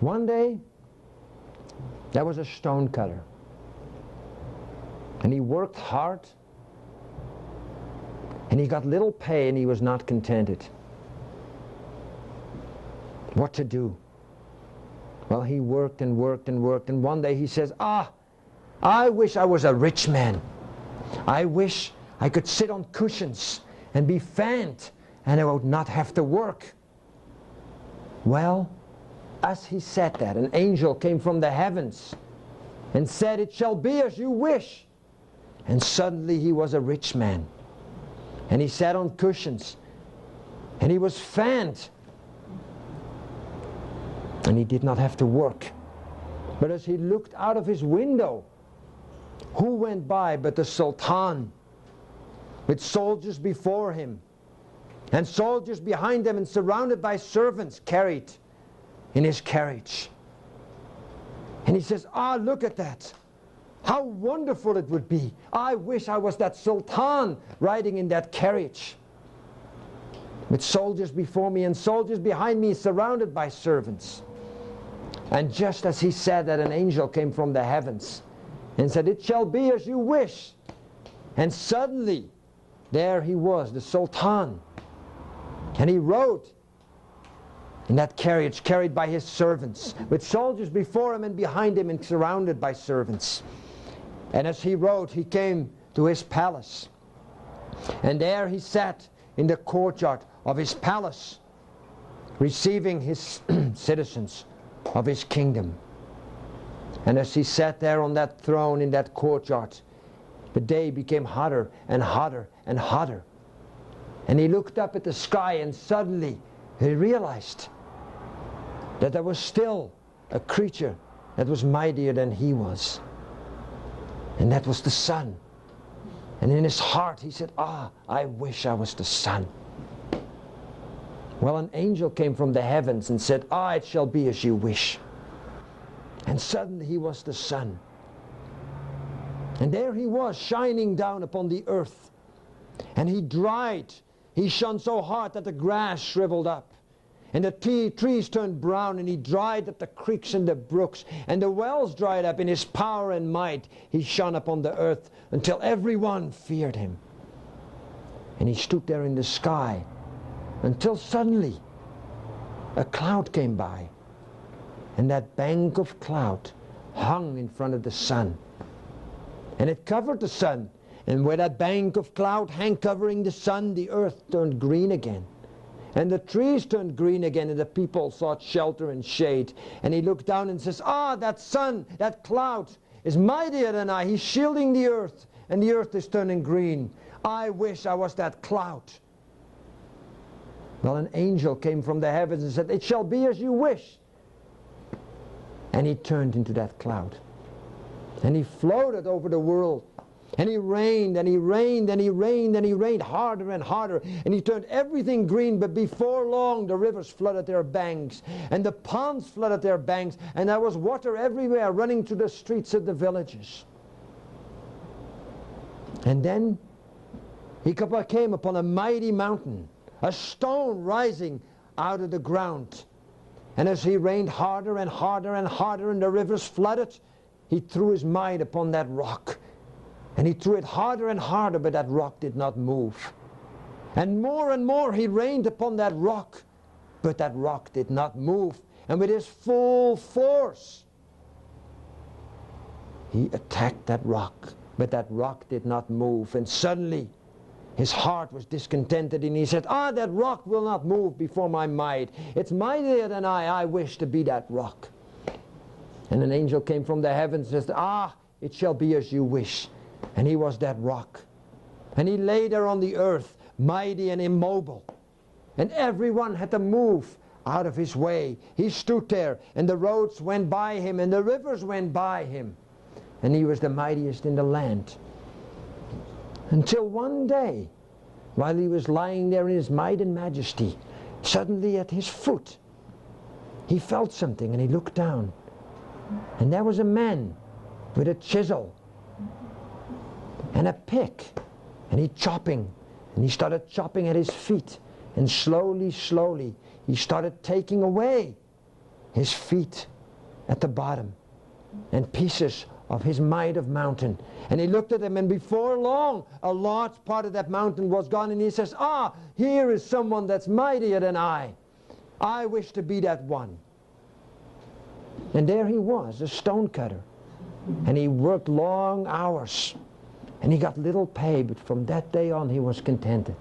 One day, there was a stonecutter. And he worked hard. And he got little pay and he was not contented. What to do? Well, he worked and worked and worked, and one day he says, I wish I was a rich man. I wish I could sit on cushions and be fanned and I would not have to work. Well, as he said that, an angel came from the heavens and said, "It shall be as you wish." And suddenly he was a rich man. And he sat on cushions and he was fanned. And he did not have to work. But as he looked out of his window, who went by but the Sultan, with soldiers before him, and soldiers behind them, and surrounded by servants carried in his carriage. And he says, look at that. How wonderful it would be. I wish I was that Sultan riding in that carriage, with soldiers before me and soldiers behind me, surrounded by servants. And just as he said that, an angel came from the heavens and said, "It shall be as you wish." And suddenly, there he was, the Sultan. And he rode in that carriage carried by his servants, with soldiers before him and behind him and surrounded by servants. And as he rode, he came to his palace. And there he sat in the courtyard of his palace, receiving his citizens of his kingdom. And as he sat there on that throne in that courtyard, the day became hotter and hotter and hotter. And he looked up at the sky, and suddenly he realized that there was still a creature that was mightier than he was. And that was the sun. And in his heart he said, I wish I was the sun. Well, an angel came from the heavens and said, it shall be as you wish. And suddenly he was the sun. And there he was, shining down upon the earth. And he dried. He shone so hard that the grass shriveled up. And the trees turned brown, and he dried up the creeks and the brooks. And the wells dried up. In his power and might he shone upon the earth until everyone feared him. And he stood there in the sky until suddenly a cloud came by. And that bank of cloud hung in front of the sun. And it covered the sun. And where that bank of cloud hung covering the sun, the earth turned green again. And the trees turned green again, and the people sought shelter and shade. And he looked down and says, that sun, that cloud is mightier than I. He's shielding the earth, and the earth is turning green. I wish I was that cloud. Well, an angel came from the heavens and said, "It shall be as you wish." And he turned into that cloud. And he floated over the world. And he rained, and he rained, and he rained, and he rained harder and harder. And he turned everything green, but before long the rivers flooded their banks. And the ponds flooded their banks. And there was water everywhere running through the streets of the villages. And then he came upon a mighty mountain, a stone rising out of the ground. And as he rained harder and harder and harder, and the rivers flooded, he threw his might upon that rock. And he threw it harder and harder, but that rock did not move. And more he rained upon that rock, but that rock did not move. And with his full force, he attacked that rock, but that rock did not move. And suddenly, his heart was discontented, and he said, that rock will not move before my might. It's mightier than I. I wish to be that rock. And an angel came from the heavens and said, it shall be as you wish. And he was that rock. And he lay there on the earth, mighty and immobile. And everyone had to move out of his way. He stood there, and the roads went by him, and the rivers went by him. And he was the mightiest in the land. Until one day, while he was lying there in his might and majesty, suddenly at his foot, he felt something, and he looked down. And there was a man with a chisel and a pick, and he started chopping at his feet. And slowly, he started taking away his feet at the bottom, and pieces of his might of mountain. And he looked at them, and before long, a large part of that mountain was gone, and he says, ah, here is someone that's mightier than I. I wish to be that one. And there he was, a stonecutter. And he worked long hours. And he got little pay, but from that day on he was contented.